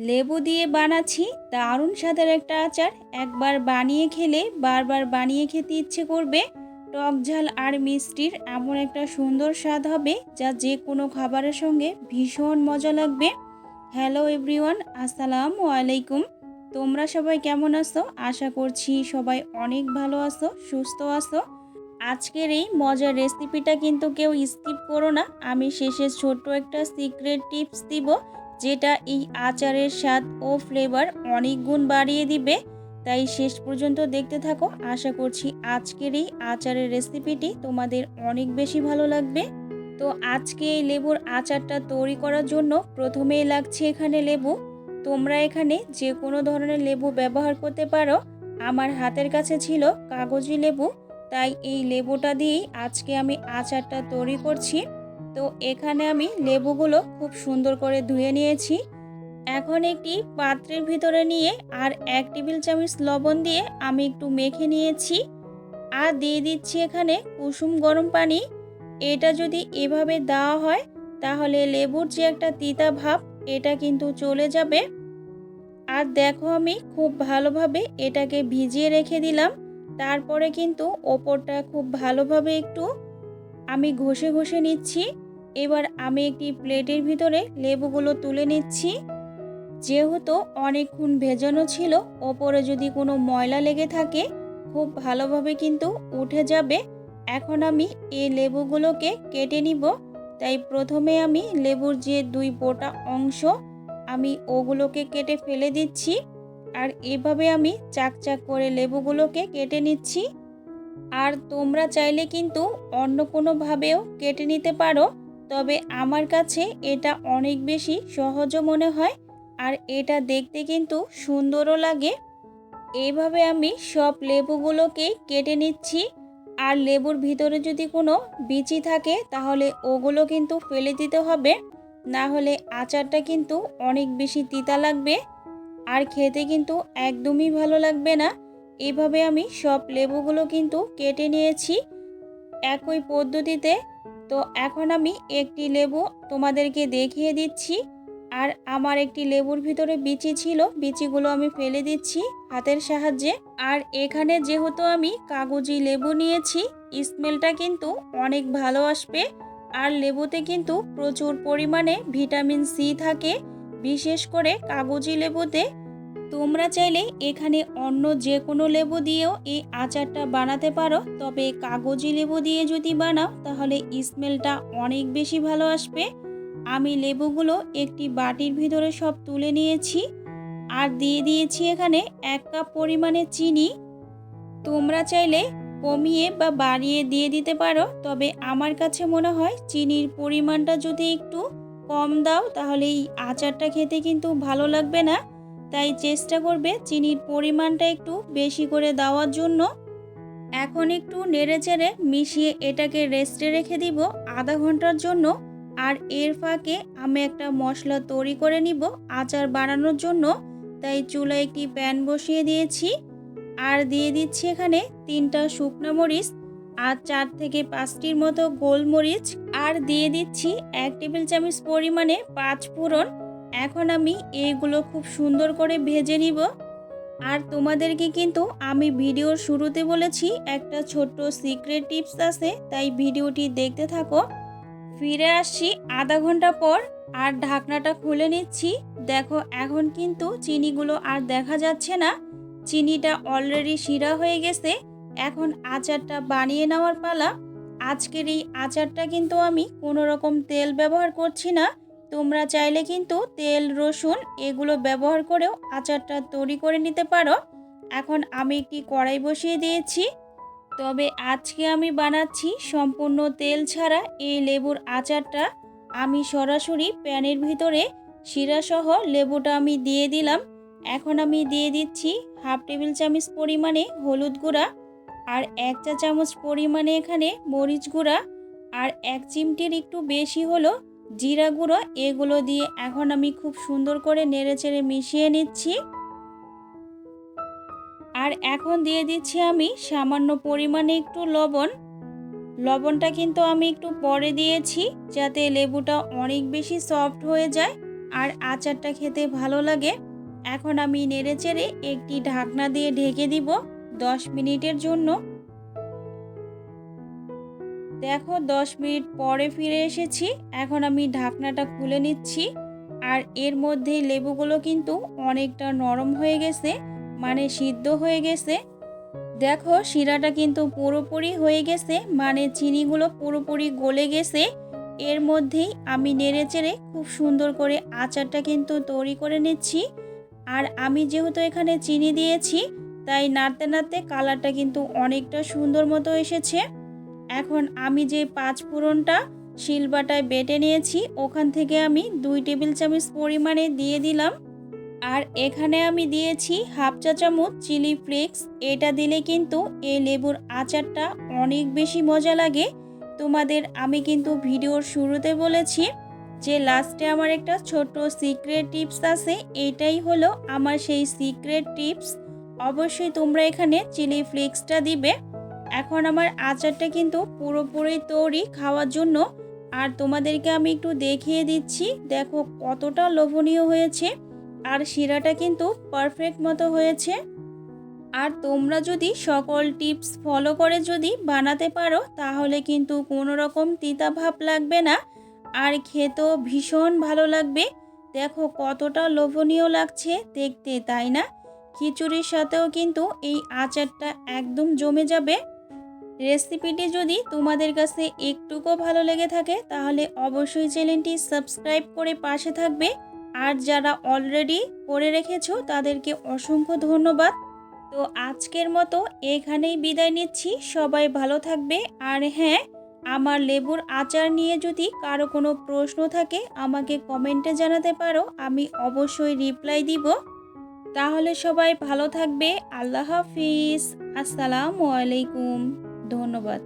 লেবু দিয়ে বানাচ্ছি দারুণ স্বাদের একটা আচার। একবার বানিয়ে খেলে বারবার বানিয়ে খেতে ইচ্ছে করবে। টক ঝাল আর মিষ্টির এমন একটা সুন্দর স্বাদ হবে যা যে কোনো খাবারের সঙ্গে ভীষণ মজা লাগবে। হ্যালো এভরিওয়ান, আসসালামু আলাইকুম। তোমরা সবাই কেমন আছো? আশা করছি সবাই অনেক ভালো আছো, সুস্থ আছো। আজকের এই মজার রেসিপিটা কিন্তু কেউ স্কিপ করো না। আমি শেষে ছোট্ট একটা সিক্রেট টিপস দিব, যেটা এই আচারের স্বাদ ও ফ্লেভার অনেক গুণ বাড়িয়ে দিবে। তাই শেষ পর্যন্ত দেখতে থাকো। আশা করছি আজকের এই আচারের রেসিপিটি তোমাদের অনেক বেশি ভালো লাগবে। তো আজকে এই লেবুর আচারটা তৈরি করার জন্য প্রথমেই লাগছে এখানে লেবু। তোমরা এখানে যে কোনো ধরনের লেবু ব্যবহার করতে পারো। আমার হাতের কাছে ছিল কাগজি লেবু, তাই এই লেবুটা দিয়েই আজকে আমি আচারটা তৈরি করছি। তো এখানে আমি লেবুগুলো খুব সুন্দর করে ধুয়ে নিয়েছি। এখন একটি পাত্রের ভিতরে নিয়ে আর 1 টেবিল চামচ লবণ দিয়ে আমি একটু মেখে নিয়েছি। আর দিয়ে দিচ্ছি এখানে কুসুম গরম পানি। এটা যদি এভাবে দেওয়া হয় তাহলে লেবুর যে একটা তিতা ভাব, এটা কিন্তু চলে যাবে। আর দেখো আমি খুব ভালোভাবে এটাকে ভিজিয়ে রেখে দিলাম। তারপরে কিন্তু ওপরটা খুব ভালোভাবে একটু আমি ঘষে ঘষে নিচ্ছি। এবার আমি একটি প্লেটের ভিতরে লেবুগুলো তুলে নিচ্ছি। যেহেতু অনেকক্ষণ ভেজানো ছিল, ওপরে যদি কোনো ময়লা লেগে থাকে খুব ভালোভাবে কিন্তু উঠে যাবে। এখন আমি এই লেবুগুলোকে কেটে নিব। তাই প্রথমে আমি লেবুর যে 2 বোটা অংশ আমি ওগুলোকে কেটে ফেলে দিচ্ছি। আর এভাবে আমি চাকচাক করে লেবুগুলোকে কেটে নিচ্ছি। আর তোমরা চাইলে কিন্তু অন্য কোনোভাবেও কেটে নিতে পারো, তবে আমার কাছে এটা অনেক বেশি সহজও মনে হয়। আর এটা দেখতে কিন্তু সুন্দরও লাগে। এইভাবে আমি সব লেবুগুলোকেই কেটে নিচ্ছি। আর লেবুর ভিতরে যদি কোনো বিচি থাকে তাহলে ওগুলো কিন্তু ফেলে দিতে হবে, না হলে আচারটা কিন্তু অনেক বেশি তিতা লাগবে আর খেতে কিন্তু একদমই ভালো লাগবে না। এভাবে আমি সব লেবুগুলো কিন্তু কেটে নিয়েছি একই পদ্ধতিতে। তো এখন আমি একটি লেবু তোমাদেরকে দেখিয়ে দিচ্ছি। আর আমার একটি লেবুর ভিতরে বিচি ছিল, বিচিগুলো আমি ফেলে দিচ্ছি হাতের সাহায্যে। আর এখানে যেহেতু আমি কাগজি লেবু নিয়েছি, স্মেলটা কিন্তু অনেক ভালো আসবে। আর লেবুতে কিন্তু প্রচুর পরিমাণে ভিটামিন সি থাকে, বিশেষ করে কাগজি লেবুতে। তোমরা চাইলে এখানে অন্য যে কোনো লেবু দিয়েও এই আচারটা বানাতে পারো, তবে কাগজি লেবু দিয়ে যদি বানাও তাহলে স্মেলটা অনেক বেশি ভালো আসবে। আমি লেবুগুলো একটি বাটির ভিতরে সব তুলে নিয়েছি। আর দিয়ে দিয়েছি এখানে 1 কাপ পরিমাণে চিনি। তোমরা চাইলে কমিয়ে বা বাড়িয়ে দিয়ে দিতে পারো, তবে আমার কাছে মনে হয় চিনির পরিমাণটা যদি একটু কম দাও তাহলে এই আচারটা খেতে কিন্তু ভালো লাগবে না। তাই চেষ্টা করবে চিনির পরিমাণটা একটু বেশি করে দেওয়ার জন্য। এখন একটু নেড়েচেড়ে মিশিয়ে এটাকে রেস্টে রেখে দিব আধা ঘন্টার জন্য। আর এর ফাঁকে আমি একটা মশলা তৈরি করে নিব আচার বানানোর জন্য। তাই চুলায় একটি প্যান বসিয়ে দিয়েছি। আর দিয়ে দিচ্ছি এখানে 3টা শুকনো মরিচ আর 4 থেকে 5টির মতো গোলমরিচ। আর দিয়ে দিচ্ছি 1 টেবিল চামচ পরিমাণে 5 ফোড়ন। এখন আমি এইগুলো খুব সুন্দর করে ভেজে নিব। আর তোমাদেরকে কিন্তু আমি ভিডিওর শুরুতে বলেছি একটা ছোট্ট সিক্রেট টিপস আছে, তাই ভিডিওটি দেখতে থাকো। ফিরে আসছি আধা ঘন্টা পর। আর ঢাকনাটা খুলে নিচ্ছি। দেখো এখন কিন্তু চিনিগুলো আর দেখা যাচ্ছে না, চিনিটা অলরেডি শিরা হয়ে গেছে। এখন আচারটা বানিয়ে নেওয়ার পালা। আজকের এই আচারটা কিন্তু আমি কোনো রকম তেল ব্যবহার করছি না। তোমরা চাইলে কিন্তু তেল, রসুন এগুলো ব্যবহার করেও আচারটা তৈরি করে নিতে পারো। এখন আমি একটি কড়াই বসিয়ে দিয়েছি। তবে আজকে আমি বানাচ্ছি সম্পূর্ণ তেল ছাড়া এই লেবুর আচারটা। আমি সরাসরি প্যানের ভিতরে শিরাসহ লেবুটা আমি দিয়ে দিলাম। এখন আমি দিয়ে দিচ্ছি হাফ টেবিল চামচ পরিমাণে হলুদ গুঁড়া, আর 1 চা চামচ পরিমাণে এখানে মরিচ গুঁড়া, আর 1 চিমটির একটু বেশি হলো জিরা গুঁড়ো। এগুলো দিয়ে এখন আমি খুব সুন্দর করে নেড়েচেড়ে মিশিয়ে নিচ্ছি। আর এখন দিয়ে দিচ্ছি আমি সামান্য পরিমাণে একটু লবণ। লবণটা কিন্তু আমি একটু পরে দিয়েছি যাতে লেবুটা অনেক বেশি সফট হয়ে যায় আর আচারটা খেতে ভালো লাগে। এখন আমি নেড়েচেড়ে একটি ঢাকনা দিয়ে ঢেকে দিব 10 মিনিটের জন্য। দেখো 10 মিনিট পরে ফিরে এসেছি। এখন আমি ঢাকনাটা খুলে নিচ্ছি। আর এর মধ্যে লেবুগুলো কিন্তু অনেকটা নরম হয়ে গেছে, মানে সিদ্ধ হয়ে গেছে। দেখো শিরাটা কিন্তু পুরোপুরি হয়ে গেছে, মানে চিনিগুলো পুরোপুরি গলে গেছে। এর মধ্যেই আমি নেড়েচেড়ে খুব সুন্দর করে আচারটা কিন্তু তৈরি করে নিচ্ছি। আর আমি যেহেতু এখানে চিনি দিয়েছি, তাই নাড়তে নাড়তে কালারটা কিন্তু অনেকটা সুন্দর মতো এসেছে। এখন আমি যে 5 ফোড়নটা শিলবাটায় বেটে নিয়েছি, ওখান থেকে আমি 2 টেবিল চামচ পরিমাণে দিয়ে দিলাম। আর এখানে আমি দিয়েছি হাফ চা চামচ চিলি ফ্লেক্স। এটা দিলে কিন্তু এই লেবুর আচারটা অনেক বেশি মজা লাগে। তোমাদের আমি কিন্তু ভিডিওর শুরুতে বলেছি যে লাস্টে আমার একটা ছোট্ট সিক্রেট টিপস আছে, এটাই হলো আমার সেই সিক্রেট টিপস। অবশ্যই তোমরা এখানে চিলি ফ্লেক্সটা দিবে। এখন আমার আচারটা কিন্তু পুরোপুরি তৈরি খাওয়ার জন্য। আর তোমাদেরকে আমি একটু দেখিয়ে দিচ্ছি, দেখো কতটা লোভনীয় হয়েছে। আর শিরাটা কিন্তু পারফেক্ট মতো হয়েছে। আর তোমরা যদি সকল টিপস ফলো করে যদি বানাতে পারো, তাহলে কিন্তু কোনো রকম তিতা ভাব লাগবে না, আর খেতেও ভীষণ ভালো লাগবে। দেখো কতটা লোভনীয় লাগছে দেখতে, তাই না? খিচুড়ির সাথেও কিন্তু এই আচারটা একদম জমে যাবে। রেসিপিটি যদি তোমাদের কাছে একটুকু ভালো লেগে থাকে, তাহলে অবশ্যই চ্যানেলটি সাবস্ক্রাইব করে পাশে থাকবে। আর যারা অলরেডি করে রেখেছো তাদেরকে অসংখ্য ধন্যবাদ। তো আজকের মতো এখানেই বিদায় নিচ্ছি। সবাই ভালো থাকবে। আর হ্যাঁ, আমার লেবুর আচার নিয়ে যদি কারো কোনো প্রশ্ন থাকে, আমাকে কমেন্টে জানাতে পারো, আমি অবশ্যই রিপ্লাই দিব। তাহলে সবাই ভালো থাকবে। আল্লাহ হাফিজ। আসসালামু আলাইকুম। ধন্যবাদ।